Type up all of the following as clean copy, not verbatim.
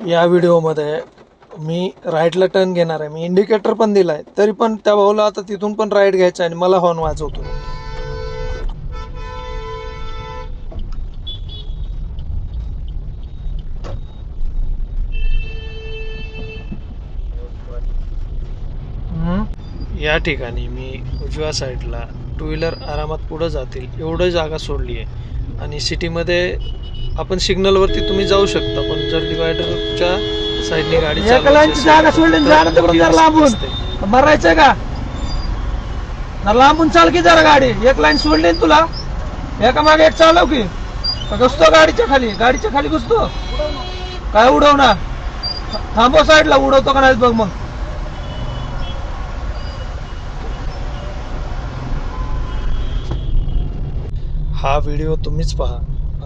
या व्हिडिओमध्ये मी राईटला टर्न घेणार आहे. मी इंडिकेटर पण दिला आहे, तरी पण त्या भाऊला आता तिथून पण राईट घ्यायचा आणि मला हॉर्न वाजवतो. या ठिकाणी मी उजव्या साईडला टू व्हीलर आरामात पुढं जातील एवढं जागा सोडली आहे. आणि सिटीमध्ये आपण सिग्नलवरती तुम्ही जाऊ शकता, पण जर डिवायडरच्या साईडने गाडी जागा सोडली मरायचंय का लांबून चाल की जरा गाडी. एक लाईन सोडली तुला, एका मागे एक चालव की घुसतो गाडीच्या खाली घुसतो. काय उडव ना, थांबव साईडला, उडवतो का नाही बघ. मग हा व्हिडिओ तुम्हीच पहा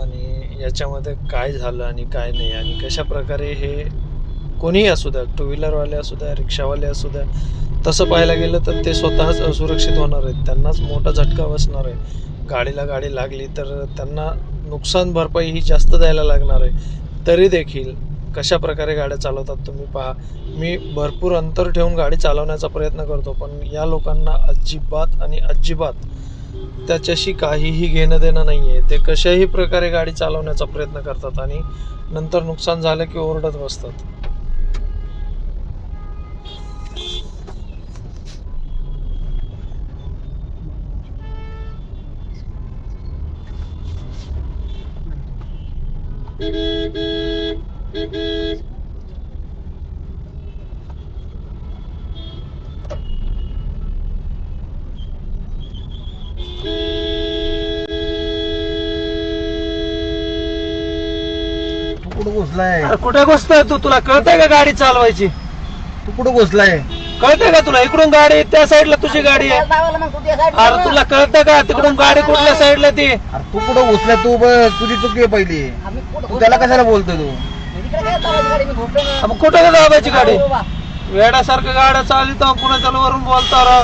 आणि याच्यामध्ये काय झालं आणि काय नाही, आणि कशा प्रकारे हे कोणीही असू द्या, टू व्हीलरवाले असू द्या, रिक्षावाले असू द्या, तसं पाहायला गेलं तर ते स्वतःच असुरक्षित होणार आहेत. त्यांनाच मोठा झटका बसणार आहे. गाडीला गाडी लागली तर त्यांना नुकसान भरपाई ही जास्त द्यायला लागणार आहे. तरी देखील कशा प्रकारे गाड्या चालवतात तुम्ही पहा. मी भरपूर अंतर ठेवून गाडी चालवण्याचा प्रयत्न करतो, पण या लोकांना अजिबात त्याच्याशी काहीही घेणं देणं नाही आहे. ते कशाही प्रकारे गाडी चालवण्याचा प्रयत्न करतात आणि नंतर नुकसान झालं की ओरडत बसतात. कुठं घुसलाय? कुठे घुसतोय तू? तुला कळतंय का गाडी चालवायची? तू कुठं घुसलाय? कळतंय का तुला? इकडून गाडी त्या साईडला तुझी गाडी आहे. अरे तुला कळतं का तिकडून गाडी कुठल्या साईडला ती? अरे तू कुठं घुसलाय? तू तुझी चुकी आहे पहिली. तू त्याला कशाला बोलतोय तू? कुठं का दाबायची गाडी? वेड्यासारखं गाड्या चालित पुन्हा त्याला वरून बोलता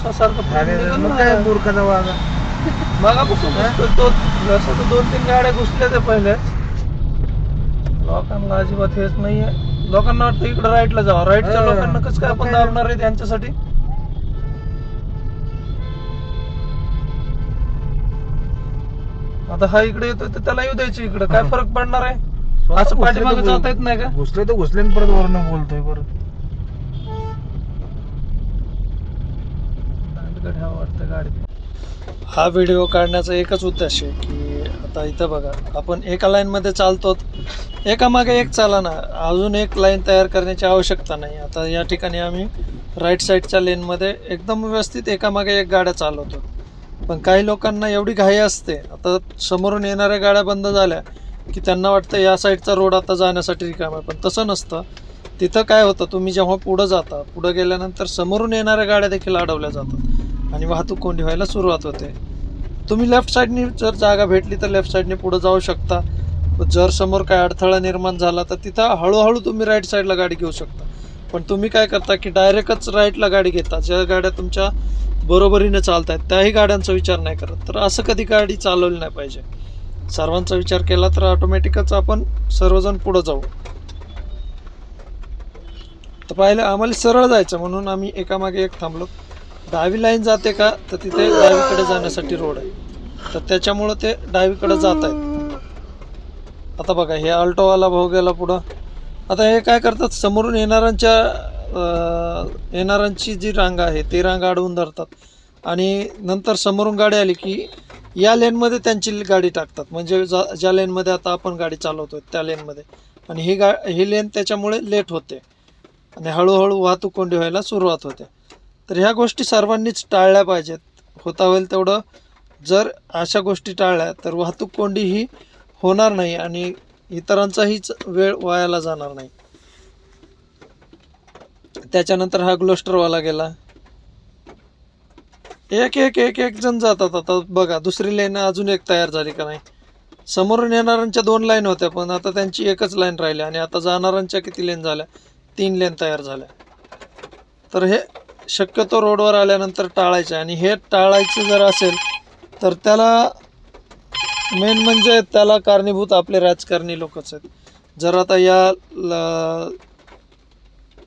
काय मूर्खाचा वागा. दोन तीन गाड्या घुसल्या ते पहिले. लोकांना अजिबात हेच नाहीये. लोकांना वाटतं इकडे राईटला जावं. राईटच्या लोकांना कसं काय आपण दाबणार आहे त्यांच्यासाठी? आता हा इकडे येतोय तर त्याला येऊ द्यायची. इकडे काय फरक पडणार आहे? असं पाठीमागे जाता येत नाही का? घुसले तर घुसले परत वरून बोलतोय. परत वाटतं गाडी. हा व्हिडिओ काढण्याचा एकच उद्देश आहे की आता इथं बघा, आपण एका लाईन मध्ये चालतो, एका मागे एक चाला ना, अजून एक लाईन तयार करण्याची आवश्यकता नाही. आता या ठिकाणी आम्ही राईट साईडच्या लेनमध्ये एकदम व्यवस्थित एका मागे एक गाड्या चालवतो. पण काही लोकांना एवढी घाई असते, आता समोरून येणाऱ्या गाड्या बंद झाल्या की त्यांना वाटतं या साईडचा रोड आता जाण्यासाठी रिकामा आहे. पण तसं नसतं. तिथं काय होतं, तुम्ही जेव्हा पुढं जाता, पुढं गेल्यानंतर समोरून येणाऱ्या गाड्या देखील अडवल्या जातात आणि वाहतूक कोंडी व्हायला सुरुवात होते. तुम्ही लेफ्ट साईडनी जर जागा भेटली तर लेफ्ट साईडने पुढं जाऊ शकता. जर समोर काय अडथळा निर्माण झाला तर तिथं हळूहळू तुम्ही राईट साईडला गाडी घेऊ शकता. पण तुम्ही काय करता की डायरेक्टच राईटला गाडी घेता. ज्या गाड्या तुमच्या बरोबरीने चालत आहेत त्याही गाड्यांचा विचार नाही करत. तर असं कधी गाडी चालवली नाही पाहिजे. सर्वांचा विचार केला तर ऑटोमॅटिकच आपण सर्वजण पुढं जाऊ. तर पाहिलं, आम्हाला सरळ जायचं म्हणून आम्ही एकामागे एक थांबलो. डावी लाईन जाते का तर तिथे डावीकडे जाण्यासाठी रोड आहे, तर त्याच्यामुळं ते डावीकडे जात आहेत. आता बघा, हे अल्टोवाला भाऊ गेला पुढं. आता हे काय करतात, समोरून येणाऱ्यांची जी रांग आहे ती रांग अडवून धरतात आणि नंतर समोरून गाडी आली की या लेनमध्ये त्यांची गाडी टाकतात. म्हणजे ज्या लेनमध्ये आता आपण गाडी चालवतोय त्या लेनमध्ये, आणि ही लेन त्याच्यामुळे लेट होते आणि हळूहळू वाहतूक कोंडी व्हायला सुरुवात होते. तर ह्या गोष्टी सर्वांनीच टाळल्या पाहिजेत. होता होईल तेवढं जर अशा गोष्टी टाळल्या तर वाहतूक कोंडी ही होणार नाही आणि इतरांचाहीच वेळ वायाला जाणार नाही. त्याच्यानंतर हा ग्लोस्टरवाला गेला. एक एक एक एक जण जातात. आता बघा, दुसरी लाईन अजून एक तयार झाली का नाही. समोरून येणाऱ्यांच्या 2 लाईन होत्या, पण आता त्यांची एकच लाईन राहिली आणि आता जाणाऱ्यांच्या किती लेन झाल्या? 3 लेन तयार झाल्या. तर हे शक्यतो रोडवर आल्यानंतर टाळायचं. आणि हे टाळायचं जर असेल तर त्याला मेन म्हणजे त्याला कारणीभूत आपले राजकारणी लोकच आहेत. जर आता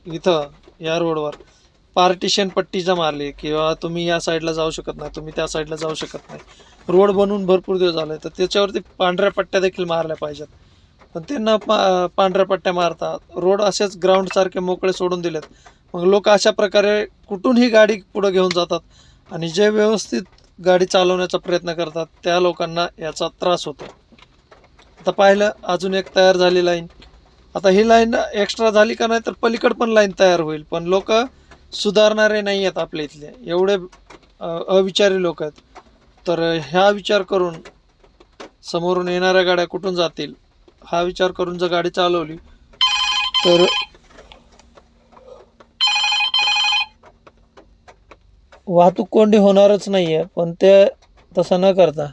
इथं या रोडवर पार्टिशन पट्टी जर मारली किंवा तुम्ही या साईडला जाऊ शकत नाही, तुम्ही त्या साईडला जाऊ शकत नाही, रोड बनवून भरपूर दिवस झाले, तर त्याच्यावरती पांढऱ्या पट्ट्या देखील मारल्या पाहिजेत. पण त्यांना पांढऱ्या पट्ट्या मारतात, रोड असेच ग्राउंड सारखे मोकळे सोडून दिलेत. मग लोक अशा प्रकारे कुठूनही गाडी पुढे घेऊन जातात आणि जे व्यवस्थित गाडी चालवण्याचा प्रयत्न करतात त्या लोकांना याचा त्रास होतो. आता पाहिलं अजून एक तयार झाली लाईन. आता ही लाईन एक्स्ट्रा झाली का नाही तर पलीकड पण लाईन तयार होईल. पण लोक सुधारणारे नाही आहेत आपल्या इथले, एवढे अविचारी लोक आहेत. तर ह्या विचार करून समोरून येणाऱ्या गाड्या कुठून जातील हा विचार करून जर गाडी चालवली तर वाहतूक कोंडी होणारच नाही आहे. पण ते तसं न करता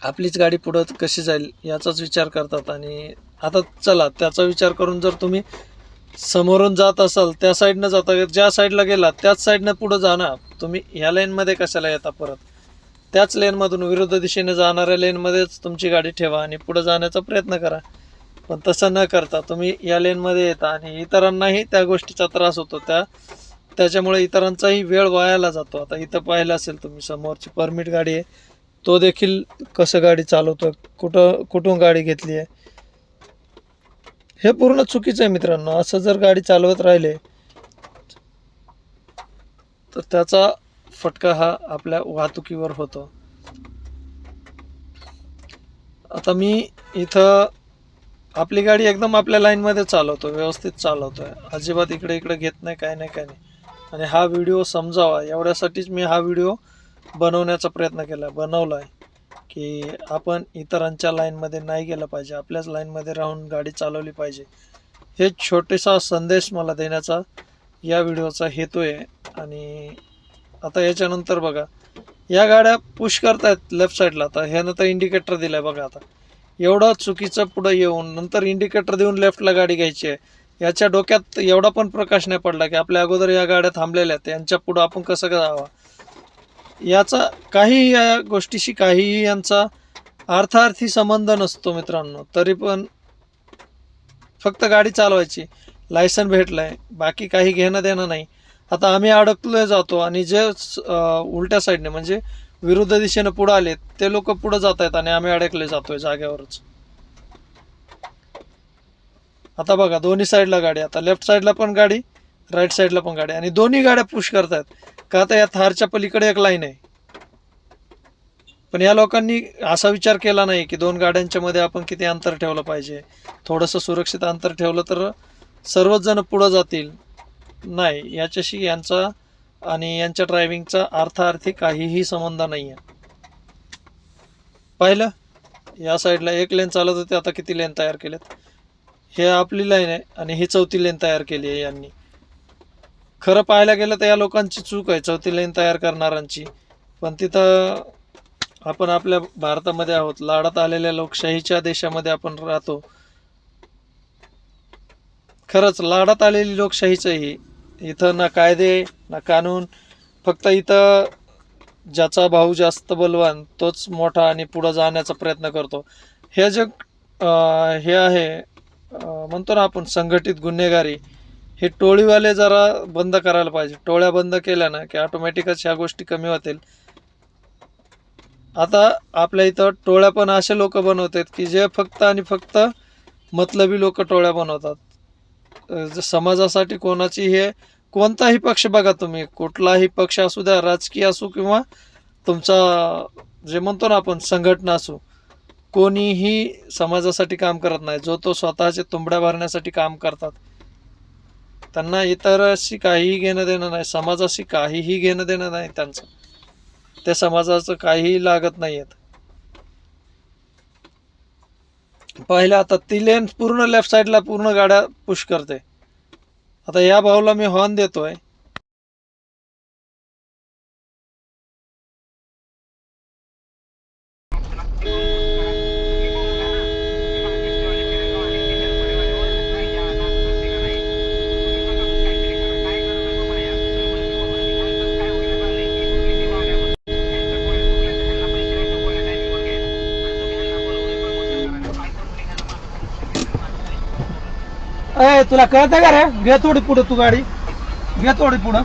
आपलीच गाडी पुढं कशी जाईल याचाच विचार करतात. आणि आता चला त्याचा विचार करून जर तुम्ही समोरून जात असाल त्या साईडनं जाता, ज्या साईडला गेला त्याच साईडनं पुढं जा ना. तुम्ही ह्या लेनमध्ये कशाला येता परत? त्याच लेनमधून विरुद्ध दिशेने जाणाऱ्या लेनमध्येच तुमची गाडी ठेवा आणि पुढं जाण्याचा प्रयत्न करा. पण तसं न करता तुम्ही या लेनमध्ये येता आणि इतरांनाही त्या गोष्टीचा त्रास होतो. त्याच्यामुळे इतरांचाही वेळ वायाला जातो. आता इथं पाहिलं असेल तुम्ही, समोरची परमिट गाडी आहे, तो देखील कसं गाडी चालवतो, कुठून गाडी घेतली आहे, हे पूर्ण चुकीचं आहे मित्रांनो. असं जर गाडी चालवत राहिले तर त्याचा फटका हा आपल्या वाहतुकीवर होतो. आता मी इथं आपली गाडी एकदम आपल्या लाईनमध्ये चालवतो, व्यवस्थित चालवतोय, अजिबात इकडे घेत नाही, काय नाही. आणि हा व्हिडिओ समजावा एवढ्यासाठीच मी हा व्हिडिओ बनवण्याचा प्रयत्न बनवला आहे की आपण इतरांच्या लाईनमध्ये नाही गेलं पाहिजे, आपल्याच लाईनमध्ये राहून गाडी चालवली पाहिजे. हे छोटेसा संदेश मला देण्याचा या व्हिडिओचा हेतू आहे. आणि आता याच्यानंतर बघा, या गाड्या पुश करतायत लेफ्ट साईडला. आता ह्यानं तर इंडिकेटर दिलाय बघा. आता एवढं चुकीचं पुढं येऊन नंतर इंडिकेटर देऊन लेफ्टला गाडी घ्यायची आहे, याच्या डोक्यात एवढा पण प्रकाश नाही पडला की आपल्या अगोदर या गाड्या थांबलेल्या आहेत, यांच्या पुढं आपण कसं जावं. याचा काही या गोष्टीशी काहीही यांचा अर्थार्थी संबंध नसतो मित्रांनो. तरी पण फक्त गाडी चालवायची, लायसन भेटलंय, बाकी काही घेणं देणं नाही. आता आम्ही अडकलोय जातो आणि जे उलट्या साईडने म्हणजे विरुद्ध दिशेने पुढे आलेत ते लोक पुढे जात आहेत आणि आम्ही अडकले जातोय जागेवरच. आता बघा दोन्ही साईडला गाडी, आता लेफ्ट साईडला पण गाडी, राईट साईडला पण गाडी, आणि दोन्ही गाड्या पुश करतायत का? आता या थारच्या पलीकडे एक लाईन आहे. पण या लोकांनी असा विचार केला नाही की दोन गाड्यांच्या मध्ये आपण किती अंतर ठेवलं पाहिजे, थोडंसं सुरक्षित अंतर ठेवलं तर सर्वच जण पुढे जातील. नाही, याच्याशी यांचा आणि यांच्या ड्रायव्हिंगचा अर्थार्थी काहीही संबंध नाही आहे. पाहिलं, या साईडला एक लेन चालत होते, आता किती लेन तयार केलेत. हे आपली लाईन आहे आणि ही चौथी लेन तयार केली आहे यांनी. खरं पाहायला गेलं तर या लोकांची चूक आहे, चौथी लेन तयार करणाऱ्यांची. पण तिथं आपण आपल्या भारतामध्ये आहोत, लाडात आलेल्या लोकशाहीच्या देशामध्ये आपण राहतो. खरंच लाडात आलेली लोकशाहीच ही. इथं ना कायदे ना कानून, फक्त इथं ज्याचा भाऊ जास्त बलवान तोच मोठा आणि पुढं जाण्याचा प्रयत्न करतो. हे जे हे आहे म्हणतो ना आपण संघटित गुन्हेगारी, हे टोळीवाले जरा बंद करायला पाहिजे. टोळ्या बंद केल्या ना की ऑटोमॅटिकच ह्या गोष्टी कमी होतील. आता आपल्या इथं टोळ्या पण असे लोक बनवतात की जे फक्त आणि फक्त मतलबी लोक टोळ्या बनवतात. समाजासाठी कोणाची, हे कोणताही पक्ष बघा तुम्ही, कुठलाही पक्ष असू द्या, राजकीय असू किंवा तुमचा जे म्हणतो ना आपण संघटना असू, कोणीही समाजासाठी काम करत नाही. जो तो स्वतःचे तुंबड्या भरण्यासाठी काम करतात. त्यांना इतरांशी काहीही घेणं देणं नाही, समाजाशी काहीही घेणं देणं नाही त्यांचं. त्या समाजाचं काहीही लागत नाही आहेत. पाहिलं, आता ती लेन पूर्ण लेफ्ट साईडला पूर्ण गाड्या पुश करते. आता या भाऊला मी हॉर्न देतोय, अय तुला कळतं का रे? घे थोडी पुढे तू गाडी, घे थोडी पुढं.